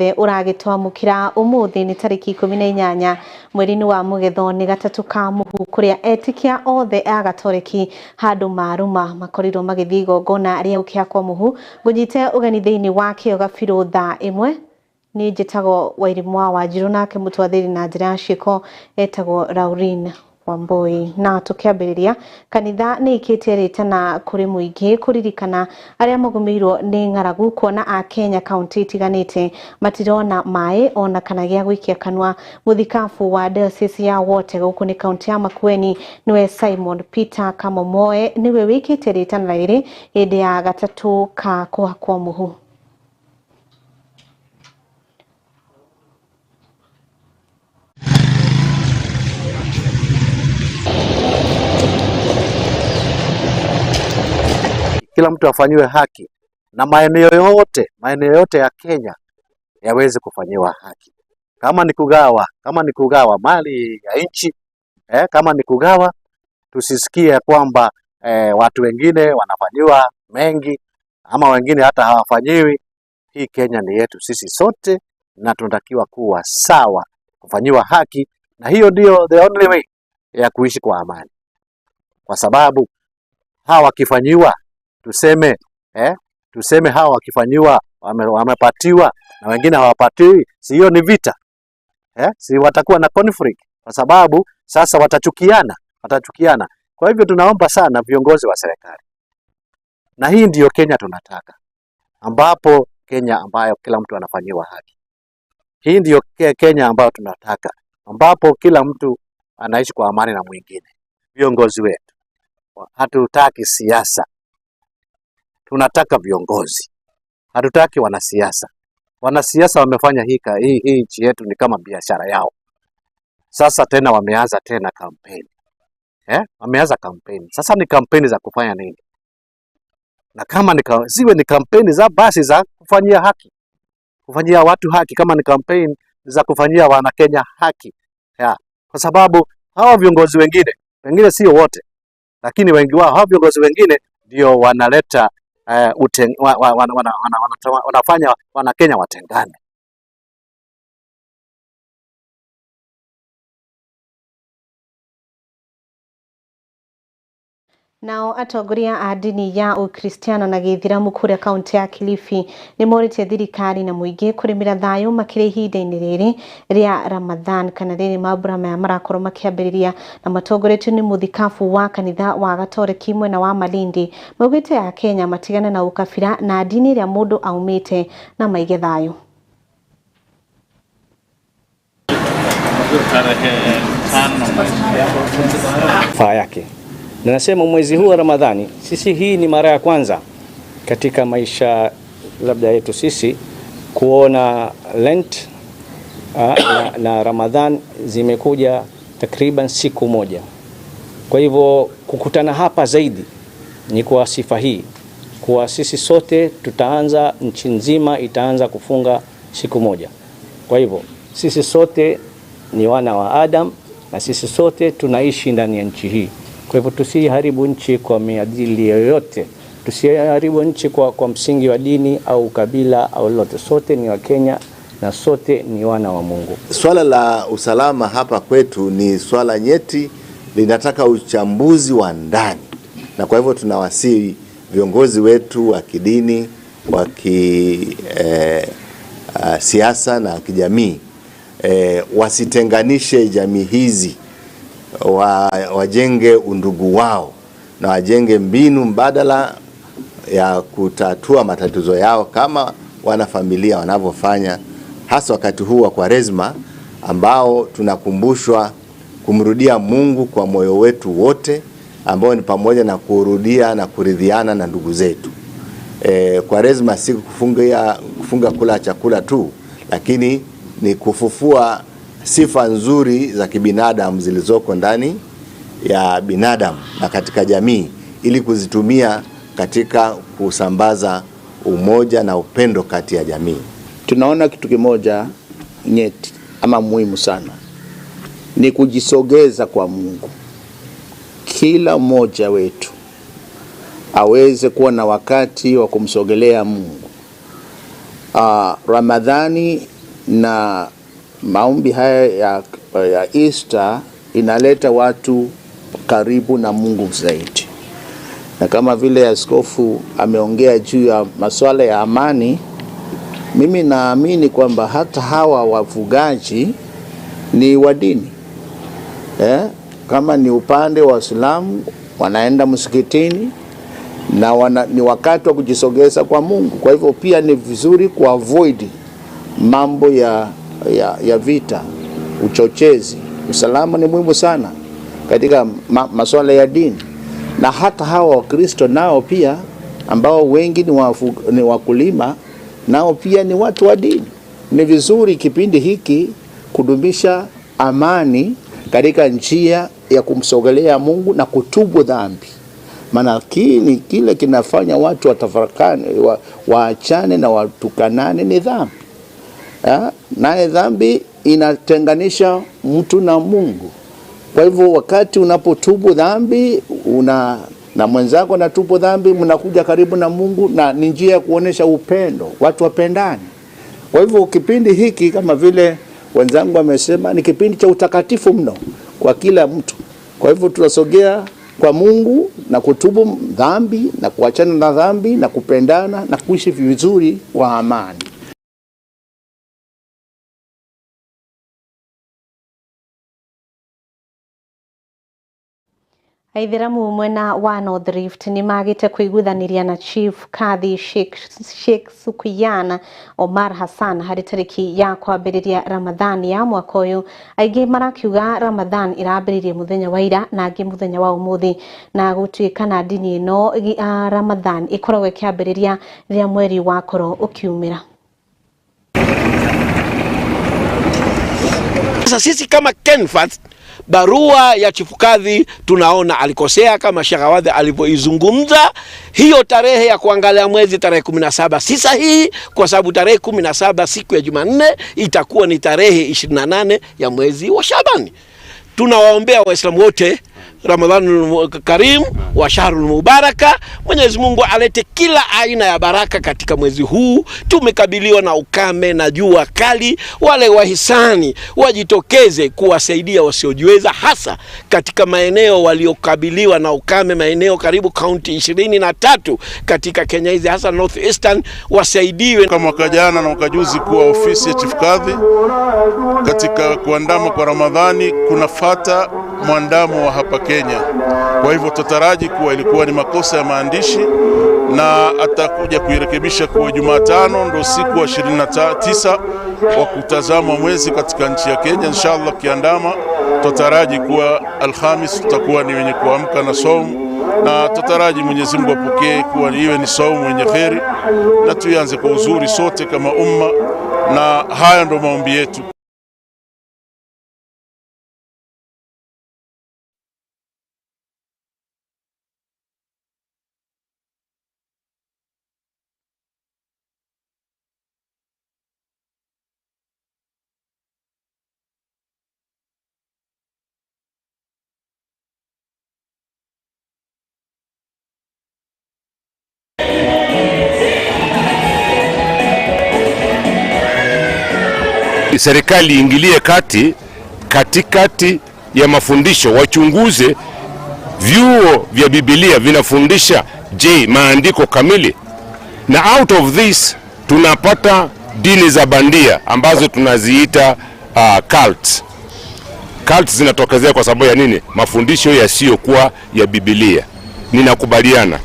wothe uragitwamukira umuthi ni tariki 18 mweri-ini wa Mugetho ni gatatu ka muhu kuria etikia othe agatoreki handu maruma makorirwo magithii igongona ria gukia kwa muhu ngunyite ugeni thiini wake gabiro thaa 1 ni njitagwo Wairimwa Wanjiru nake mutwathiri na njira ciiko etagwo Laurine Wambui. Na tukiambiriria kanitha ni ikitie ritana kuri muingi kuririkana aria magumirwo ni ng'aragu kuona a Kenya county itiganite matirona mai ona kana gia gwikia kanwa. Muthikabu wa diocese ya Wote guku ni county ya Makueni niwe Simon Peter Kamomoe niwe wikitie ritana riri hindi ya gatatu ka kuhakwo muhu. Kila mtu afanyiwe haki na maeneo yote ya Kenya yaweze kufanyiwa haki. Kama ni kugawa mali ya nchi, kama ni kugawa, tusisikie kwamba watu wengine wanafanyiwa mengi ama wengine hata hawafanyiwi. Hii Kenya ni yetu sisi sote na tunatakiwa kuwa sawa, kufanyiwa haki, na hiyo ndio the only way ya kuishi kwa amani. Kwa sababu hawa wakifanyiwa tuseme hawa wakifanyiwa wamepatiwa na wengine hawapatiwi, si hiyo ni vita? Si watakuwa na conflict, kwa sababu sasa watachukiana. Kwa hivyo tunaomba sana viongozi wa serikali, na hii ndiyo Kenya tunataka, ambapo Kenya ambayo kila mtu anafanyiwa haki. Hii ndiyo Kenya ambayo tunataka, ambapo kila mtu anaishi kwa amani na mwingine. Viongozi wetu, hatutaki siasa, tunataka viongozi. Hatutaki wanasiasa. Wanasiasa wamefanya hii nchi yetu ni kama biashara yao. Sasa tena wameanza tena kampeni. Wameanza kampeni. Sasa ni kampeni za kufanya nini? Na kama ziwe ni kampeni za basi za kufanyia haki. Kufanyia watu haki, kama ni kampeni za kufanyia wana Kenya haki. Kwa sababu hawa viongozi wengine sio wote, lakini wengi wao hawa viongozi wengine ndio wanaleta wanafanya wana Kenya watengane. Nao atongoria a dini ya Ukristiano na Gĩithĩramu kuria kaunti ya Kilifi ni morite thirikari na muingi kurimira thayu makire ihinda-ini riri ria Ramadhan kana riri mambura maya marakorwo makiambiriria na matongoretio ni muthikabu wa kanitha wa Gatoreki mwena wa Malindi. Maugite ya Kenya matigane na ukabira na dini iria mundu aumite na maige thayu. Yake. Na nasema mwezi huu wa Ramadhani, sisi hii ni mara ya kwanza katika maisha labda yetu sisi kuona Lent na Ramadhan zimekuja takriban siku moja. Kwa hivyo kukutana hapa zaidi ni kwa sifa hii, kwa sisi sote tutaanza, nchi nzima itaanza kufunga siku moja. Kwa hivyo sisi sote ni wana wa Adam na sisi sote tunaishi ndani ya nchi hii. Kwa hivyo tusiharibu nchi kwa miadili yoyote, tusiharibu nchi kwa msingi wa dini au kabila au lolote. Sote ni wa Kenya na sote ni wana wa Mungu. Swala la usalama hapa kwetu ni swala nyeti, linataka uchambuzi wa ndani, na kwa hivyo tunawasihi viongozi wetu wa kidini, wa siasa na kijamii, wasitenganishe jamii hizi, wajenge undugu wao na wajenge mbinu mbadala ya kutatua matatizo yao kama wanafamilia wanavyofanya, hasa wakati huu wa Kwaresma ambao tunakumbushwa kumrudia Mungu kwa moyo wetu wote, ambao ni pamoja na kurudia na kuridhiana na ndugu zetu. Kwaresma si kufunga kula chakula tu, lakini ni kufufua sifa nzuri za kibinadamu zilizoko ndani ya binadamu na katika jamii, ili kuzitumia katika kusambaza umoja na upendo kati ya jamii. Tunaona kitu kimoja nyeti ama muhimu sana, ni kujisogeza kwa Mungu. Kila mmoja wetu aweze kuwa na wakati wa kumsogelea Mungu. Ramadhani na maombi haya ya Easter inaleta watu karibu na Mungu zaidi. Na kama vile askofu ameongea juu ya masuala ya amani, mimi naamini kwamba hata hawa wafugaji ni wa dini. Kama ni upande wa Uislamu wanaenda msikitini na ni wakati wa kujisogeza kwa Mungu. Kwa hivyo pia ni vizuri kuavoid mambo ya vita, uchochezi. Usalama ni muhimu sana katika masuala ya dini. Na hata hawa Wakristo nao pia ambao wengi ni wakulima, nao pia ni watu wa dini. Ni vizuri kipindi hiki kudumisha amani katika njia ya kumsogelea Mungu na kutubu dhambi. Maana kile kinafanya watu watafarakane, waachane na watukanane ni dhambi. Naye dhambi inatenganisha mtu na Mungu. Kwa hivyo wakati unapotubu dhambi, na mwenzako anatubu dhambi, mnakuja karibu na Mungu, na ni njia ya kuonesha upendo, watu wapendane. Kwa hivyo kipindi hiki kama vile wenzangu wamesema ni kipindi cha utakatifu mno kwa kila mtu. Kwa hivyo tunasogea kwa Mungu na kutubu dhambi na kuachana na dhambi na kupendana na kuishi vizuri kwa amani. Aithiramu mwena wa North Rift ni magite kuiguthaniria na Chief Kadhi Sheikh Sukuyana Omar Hassan hari tariki ya kwambiriria Ramadhani ya mwaka uyu. Aingi marakiuga Ramadhan irambiririe muthenya wa ira na angi muthenya wa umuthi, na gutuikana dini ino Ramadhan ikoragwo ikiambiriria ria mweri wakorwo ukiumira. Sasa sisi kama KENFAT, barua ya Chifu Kadhi tunaona alikosea kama Sheikh Awadhi alivyoizungumza. Hiyo tarehe ya kuangalia mwezi tarehe 17 si sahihi, kwa sababu tarehe 17 siku ya Jumanne itakuwa ni tarehe 28 ya mwezi wa Shabani. Tunawaombea Waislamu wote Ramadhanul Karim wa Shahrul Mubaraka. Mwenyezi Mungu alete kila aina ya baraka katika mwezi huu. Tumekabiliwa na ukame na jua kali. Wale wahisani wajitokeze kuwasaidia wasiojiweza, hasa katika maeneo waliokabiliwa na ukame, maeneo karibu kaunti 23 katika Kenya hizi, hasa North Eastern, wasaidiwe. Kama mwaka jana na mwaka juzi kuwa ofisi ya Chief Kadhi katika kuandama kwa Ramadhani kunafuata mwandamo wa hapa Kenya. Kwa hivyo tutaraji kuwa ilikuwa ni makosa ya maandishi na atakuja kuirekebisha kwa Jumatano ndo siku wa 29 wa kutazama mwezi katika nchi ya Kenya. Inshallah kiandama tutaraji kuwa Alhamis tutakuwa ni wenye kuamka na saumu, na tutaraji Mwenyezi Mungu apokee kuwa iwe ni saumu yenye kheri na tuanze kwa uzuri sote kama umma, na haya ndo maombi yetu. Serikali iingilie kati katikati ya mafundisho, wachunguze vyuo vya Biblia vinafundisha je maandiko kamili. Na out of this tunapata dini za bandia ambazo tunaziita cults. Cults zinatokezea kwa sababu ya nini? Mafundisho yasiyokuwa ya Biblia. Ninakubaliana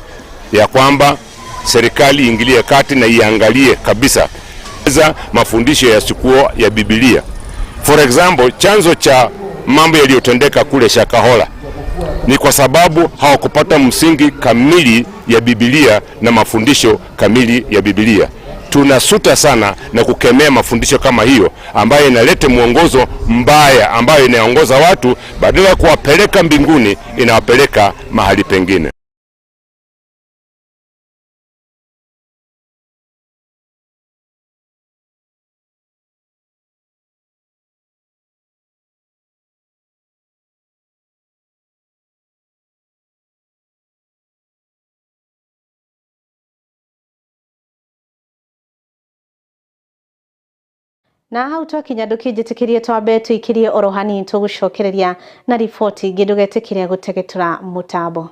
ya kwamba serikali iingilie kati na iangalie kabisa mafundisho yasiyokuwa ya Biblia. For example, chanzo cha mambo yaliyotendeka kule Shakahola ni kwa sababu hawakupata msingi kamili ya Biblia na mafundisho kamili ya Biblia. Tunasuta sana na kukemea mafundisho kama hiyo ambayo inaleta mwongozo mbaya, ambayo inaongoza watu badala ya kuwapeleka mbinguni inawapeleka mahali pengine. Na hau twakinya ndukinjitikirie twambe tuikirie orohani tugucokereria na riboti ingi ndugetikiria gutegetura mutambo.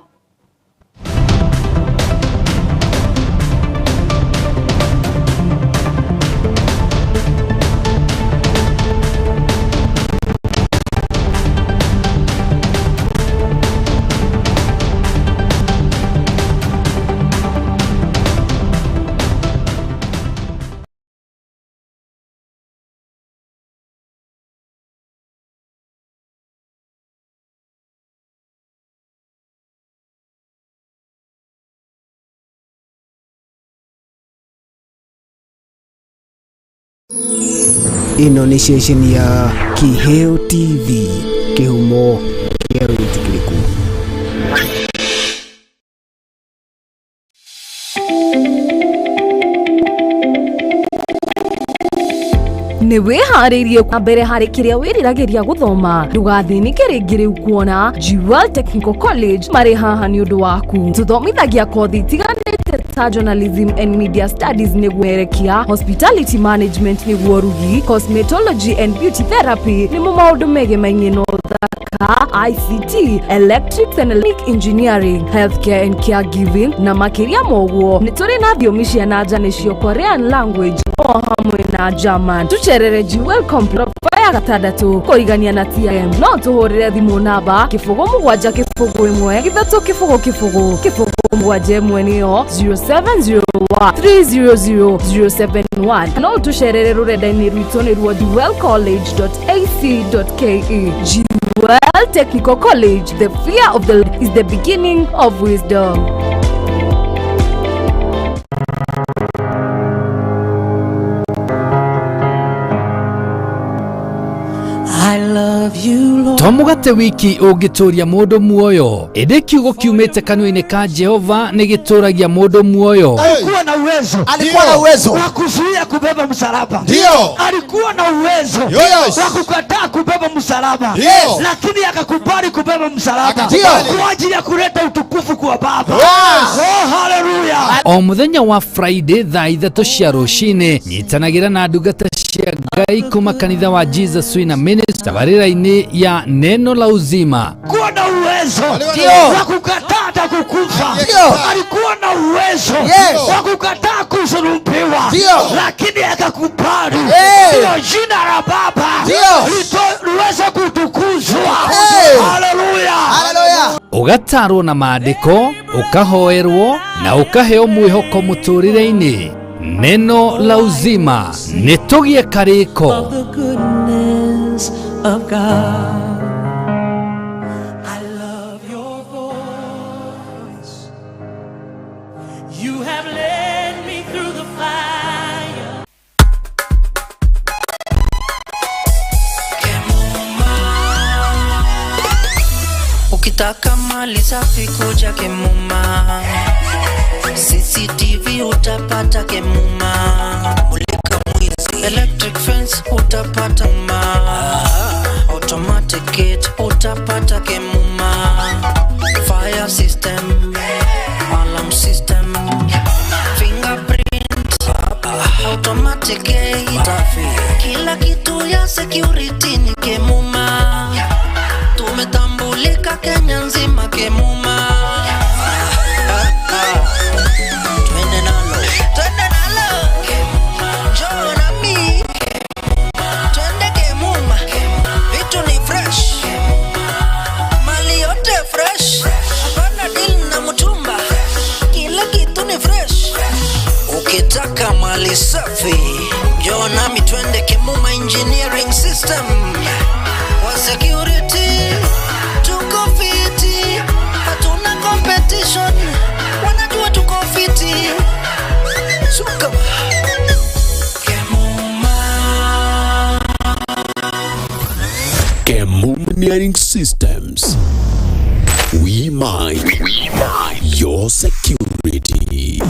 Ino ni station ya Kiheo TV, kihumo kia witikiriku. Ni wihariirie mbere hari kiria wiriragiria guthoma ndugathinike ringi riu kuona Jewel Technical College mari haha ni undu waku. Tuthomithagia kothi tiganite ta journalism and media studies niguo erekia, hospitality management niguo rugi, cosmetology and beauty therapy nimo maundu mege maingi no thaka, ICT, electrics and electric engineering, healthcare and caregiving na makiria moguo. Ni turi na thiomi cia nanja nicio Korean language o hamwe na German. Tucherere Jewel Complex ya gatandatu kurigania na TM. No tuhurire thimu namba 0701 mwaje mwenio 0701300071. No tucherere rurenda-ini rwitu ni rwa jewelcollege.ac.ke. Jewel Technical College, the fear of the Lord is the beginning of wisdom. Tomugate wiki ugituria mundu muoyo indi kiugo kiumite kanua-ini ka Jehova ni gituragia mundu muoyo. Alikuwa na uwezo wa kuzuia kubeba msalaba. Ndio. Alikuwa na uwezo wa kukataa kubeba msalaba. Lakini akakubali kubeba msalaba kwa ajili ya kuleta utukufu kwa Baba. Oh, haleluya. O muthenya wa Friday thaa 3 cia rucini nyitanagira na ndungata cia Ngai kuma kanitha wa Jesus Wina Ministry tabarira-ini ya neno la uzima. Alikuwa na uwezo wa kukataa na kukufa. Alikuwa na uwezo wa kukataa kusulubiwa, lakini akakubali. Ndio jina la Baba liweze kutukuzwa. Haleluya. Ugatarwo na maandiko, ukahoerwo na ukaheo mwihoko muturire-ini. Neno la uzima nitugie kariko. Of God, I love your voice. You have led me through the fire. Ukitaka mali safi kuja Kemuma, CCTV utapata Kemuma, mulika mwizi, electric fence utapata automatic gate utapata Kemuma, fire system, alarm system, fingerprint, automatic gate, kila kitu ya security ni Kemuma. Tumetambulika Kenya nzima Kemuma. Twende nalo njoo na mi, twende Kemuma. Vitu ni fresh, mali yote fresh, hapana deal na mtumba, kila kitu ni fresh. Ukitaka mali safi njoo nami, twende Kemuma Engineering System. Wa security tuko fiti, hatuna competition, wanajua tuko fiti. Suka Kemuma Engineering Systems. We mind your security.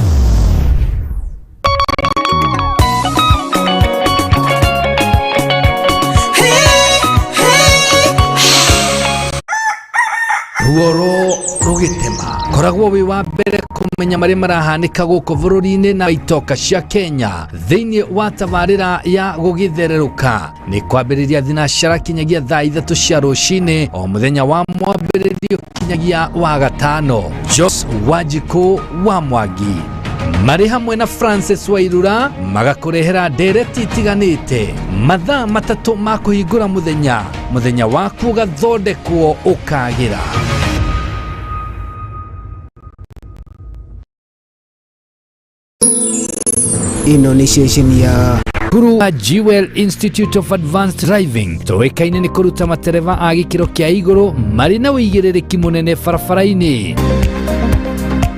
Ruoro rugitema koragwo wi wa mbere kumenya mari marahanika guko bururi-ini na itoka cia Kenya thiini wa tabarira ya gugithereruka ni kwambiriria thinashara kinyagia thaa 3 cia rucini o muthenya wa mwambiririo kinyagia wa gatano. Jos Wanjiku wa Mwangi mari hamwe na Francis Wairura magakurehera ndereti itiganite mathaa matatu ma kuhingura muthenya waku gathondekwo ukagira. Ino ni session ya Kuru wa Jewel Institute of Advanced Driving toekaine ni kuruta matereva a gikiro kia iguru mari na uigiririki munene barabara-ini.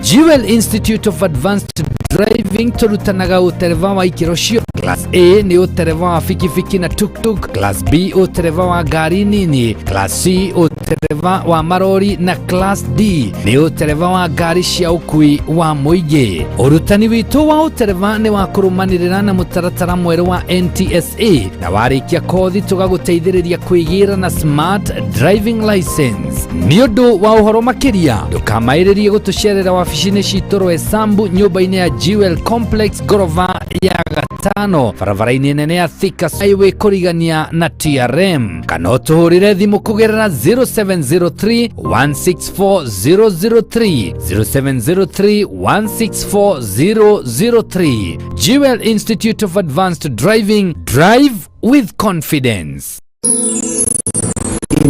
Jewel Institute of Advanced Driving turutanaga utereva wa ikiro cio. Class A ni utereva wa fikifiki na tuk-tuk, Class B utereva wa gari nini, Class C utereva wa marori na Class D ni utereva wa gari cia ukui wa muingi. Urutani witu wa utereva ni wa kurumanirira na mutaratara mweru wa NTSA na warikia kothi tugaguteithiriria kwigira na Smart Driving License. Ni undu wa uhoro makiria ndukamairirie gutucerera wabici-ini citu Rwesambu nyumba-ini ya Jewel Complex gorova ya gatano barabara-ini nene ya Thika Highway kurigania na TRM kana utuhurire thimu kugerera 0703 164003 0703 164003. Jewel Institute of Advanced Driving, drive with confidence.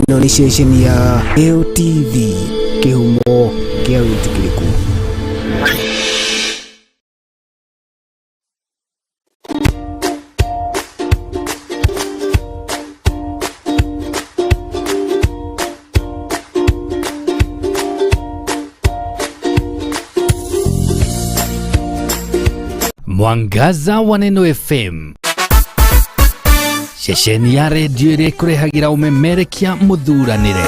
ino ni session ya KOTV kihumo kia witikiriku. Mwangaza wa Neno FM shesheni ya redio iria ikurehagira umemerekia muthuranire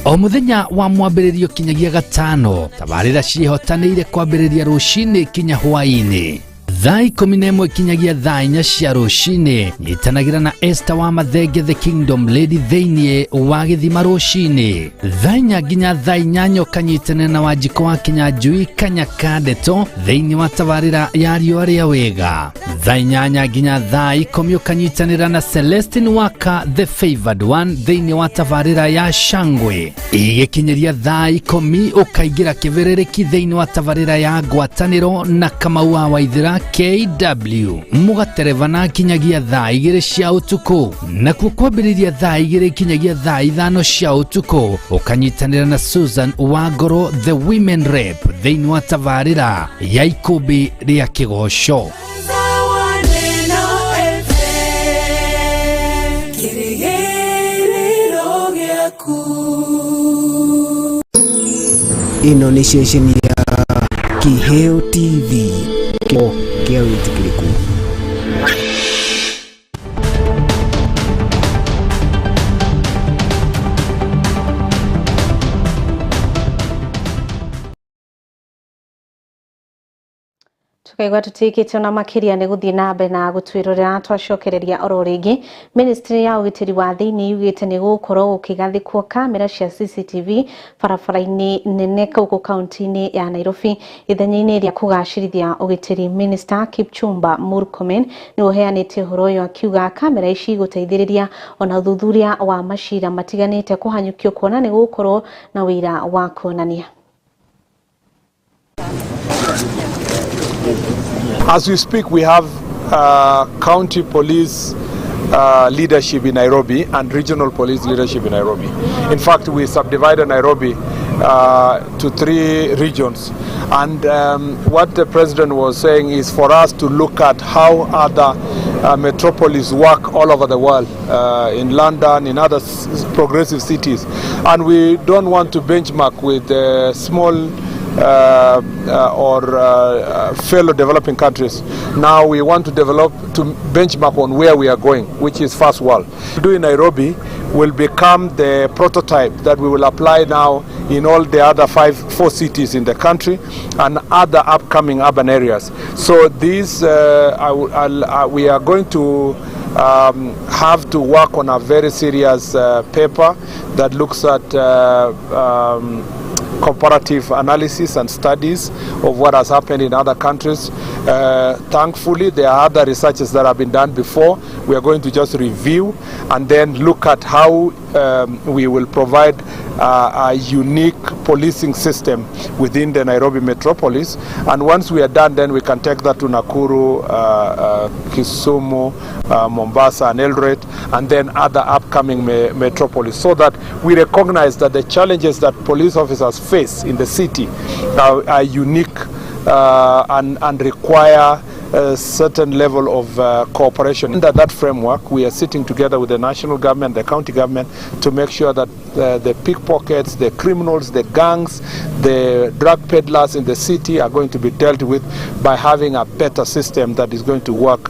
o muthenya wa mwambiririo kinyagia gatano tabarira cihotanire kwambiriria rucini kinya hwaini thaa 11 kinyagia thaa 4 cia rucini nyitanagira na Esther wa Mathenge the Kingdom Lady theinie wa githima rucini thaa 4 nginya thaa 8 kanyitane na Wanjiku wa Kinyanjui Kanyakadeto theinie wa tabarira ya riũa rĩa wega thaa 8 nginya thaa 10 kanyitanira na Celestine Waka the Favored One theinie wa tabarira ya Shangwe igikinyiria thaa 10 ukaigira kiverereki theinie wa tabarira ya Ngwatanĩro na Kamau wa Waithira KW mugatereva na kinyagia thaa 2 cia utuku na kwambiriria thaa 2 kinyagia thaa 5 cia utuku ukanyitanira na Susan Wagoro the Women Rep theinie wa tabarira ya ikumbi ria kigosho. Ino ni session ya Kiheo TV kia witikiriku. Tukaigwa tutikite ona makiria ni guthii na mbere na gutwirorera twacokereria oro ringi. Ministry ya ugitiri wa thiini yugite ni gukorwo gukigathikwo kamera cia CCTV barabara-ini nene kauko kaunti-ini ya Nairobi ithenya-ini ria kugacirithia ugitiri. Minister Kipchumba Murkomen ni uheanite horo yo akiuga kamera ici guteithiriria ona uthuthuria wa mashira matiganite kuhanyukio kuona ni gukorwo na wira wa kuonania. As we speak, we have county police leadership in Nairobi and regional police leadership in Nairobi. In fact, we subdivided Nairobi to 3 regions. And what the president was saying is for us to look at how other metropolis work all over the world, in London, in other progressive cities. And we don't want to benchmark with small or fellow developing countries. Now we want to develop to benchmark on where we are going, which is first world. Doing Nairobi will become the prototype that we will apply now in all the other 4 cities in the country and other upcoming urban areas. So these we are going to have to work on a very serious paper that looks at comparative analysis and studies of what has happened in other countries. Thankfully, there are other researches that have been done before. We are going to just review and then look at how we will provide a unique policing system within the Nairobi metropolis. And once we are done, then we can take that to Nakuru, Kisumu, Mombasa and Eldoret, and then other upcoming metropolis, so that we recognize that the challenges that police officers face in the city are unique and require a certain level of cooperation. Under that framework, we are sitting together with the national government, the county government, to make sure that the pickpockets, the criminals, the gangs, the drug peddlers in the city are going to be dealt with by having a better system that is going to work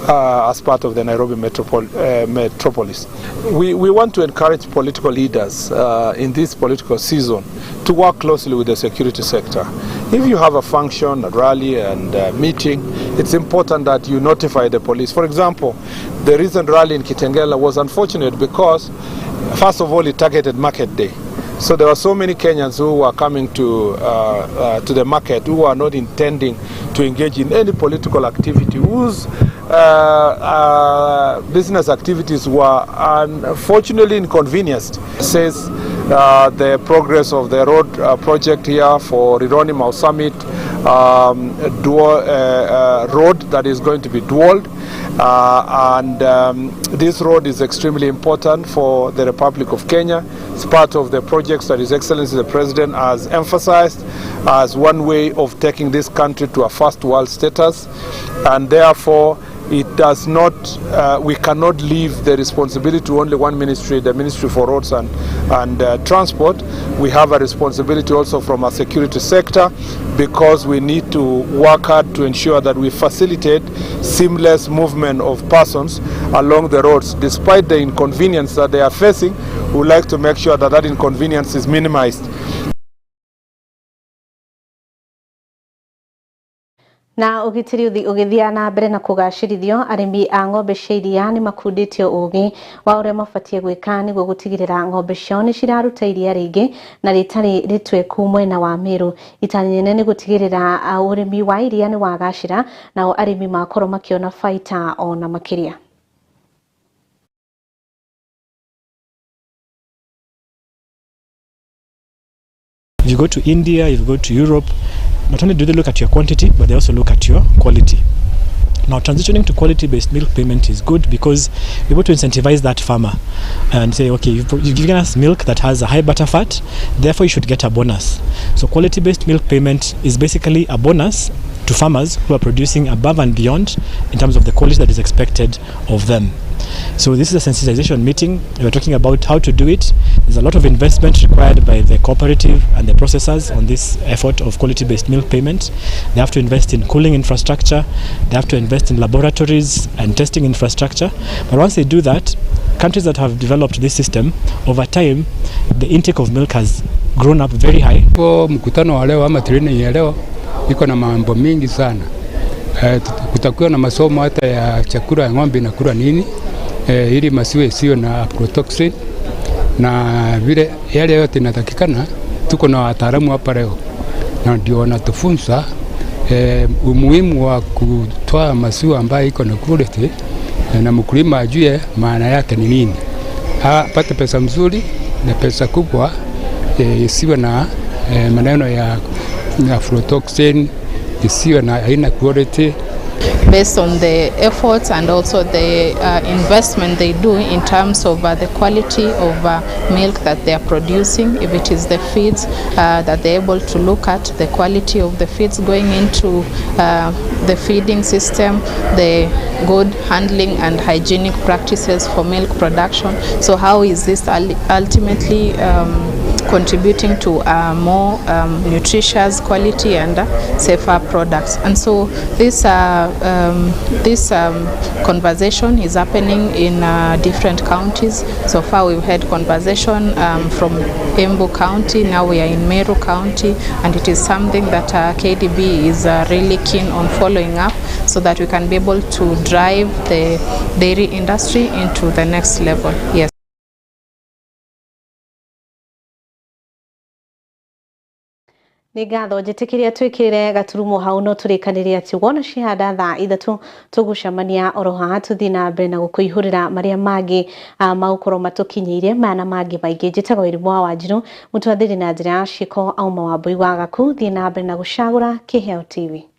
as part of the Nairobi metropolis. We want to encourage political leaders in this political season to work closely with the security sector. If you have a function, a rally and a meeting, it's important that you notify the police. For example, the recent rally in Kitengela was unfortunate because, first of all, it targeted market day. So there were so many Kenyans who were coming to the market who were not intending to engage in any political activity, whose business activities were unfortunately inconvenienced. Says the progress of the road project here for Rironi Mau Summit road that is going to be dualled. This road is extremely important for the Republic of Kenya. It's part of the projects that His Excellency the President has emphasized as one way of taking this country to a first world status, and therefore it does not, we cannot leave the responsibility to only one ministry, the Ministry for Roads and Transport. We have a responsibility also from our security sector, because we need to work hard to ensure that we facilitate seamless movement of persons along the roads. Despite the inconvenience that they are facing, we would like to make sure that that inconvenience is minimized. Na ugitiri ugithia na mbere na kugacirithio, arimi a ng'ombe cia iria ni makunditio ugi wa uria mabatie gwika niguo gutigirira ng'ombe ciao ni ciraruta iria ringi na ritari ritweku mwena wa Meru. Itanya nene gutigirira urimi wa iria ni wagacira, nao arimi makorwo makiona faita ona makiria. If you go to India, if you go to Europe, not only do they look at your quantity, but they also look at your quality. Now, transitioning to quality-based milk payment is good because we're able to incentivize that farmer and say, okay, you've given us milk that has a high butter fat, therefore you should get a bonus. So quality-based milk payment is basically a bonus to farmers who are producing above and beyond in terms of the quality that is expected of them. So this is a sensitization meeting. We're talking about how to do it. There's a lot of investment required by the cooperative and the processors on this effort of quality-based milk payment. They have to invest in cooling infrastructure. They have to invest in laboratories and testing infrastructure. But once they do that, countries that have developed this system, over time, the intake of milk has grown up very high. Mkutano wa leo ama training ya leo iko na mambo mingi sana. Kutakuwa na masomo hata ya chakula ya ng'ombe na kula nini, ili masiwe sio na aflatoxin na vile yale yote inatakikana. Tuko na wataalamu hapa leo na ndio wanatufunza umuhimu wa kutoa maziwa ambayo iko na quality na mkulima ajue maana yake ni nini. Apate pesa mzuri na pesa kubwa, isiwe na maneno ya aflatoxin, isiwe na haina quality. Based on the efforts and also the investment they do in terms of the quality of milk that they are producing, if it is the feeds that they're able to look at the quality of the feeds going into the feeding system, the good handling and hygienic practices for milk production. So how is this ultimately contributing to more nutritious, quality and safer products? And so this conversation is happening in different counties. So far we've had conversation from Embu County, now we are in Meru County, and it is something that KDB is really keen on following up so that we can be able to drive the dairy industry into the next level. Yes. Nĩ ngatho njĩtĩkĩria twĩkĩrĩre gaturumo hau no tũrĩkanĩria atĩ wona ciahanda thaa ithatũ tũgũcemania oro haha tũthiĩ na mbere na gũkũihũrĩra marĩa mangĩ magũkorwo matũkinyĩire mana mangĩ maingĩ. Njĩtagwo Irimũ wa Wanjirũ, mũtwathĩri na njĩra ya ciĩko auma Wambui wa Gaku. Thiĩ na mbere na gũcagũra Kĩheo TV.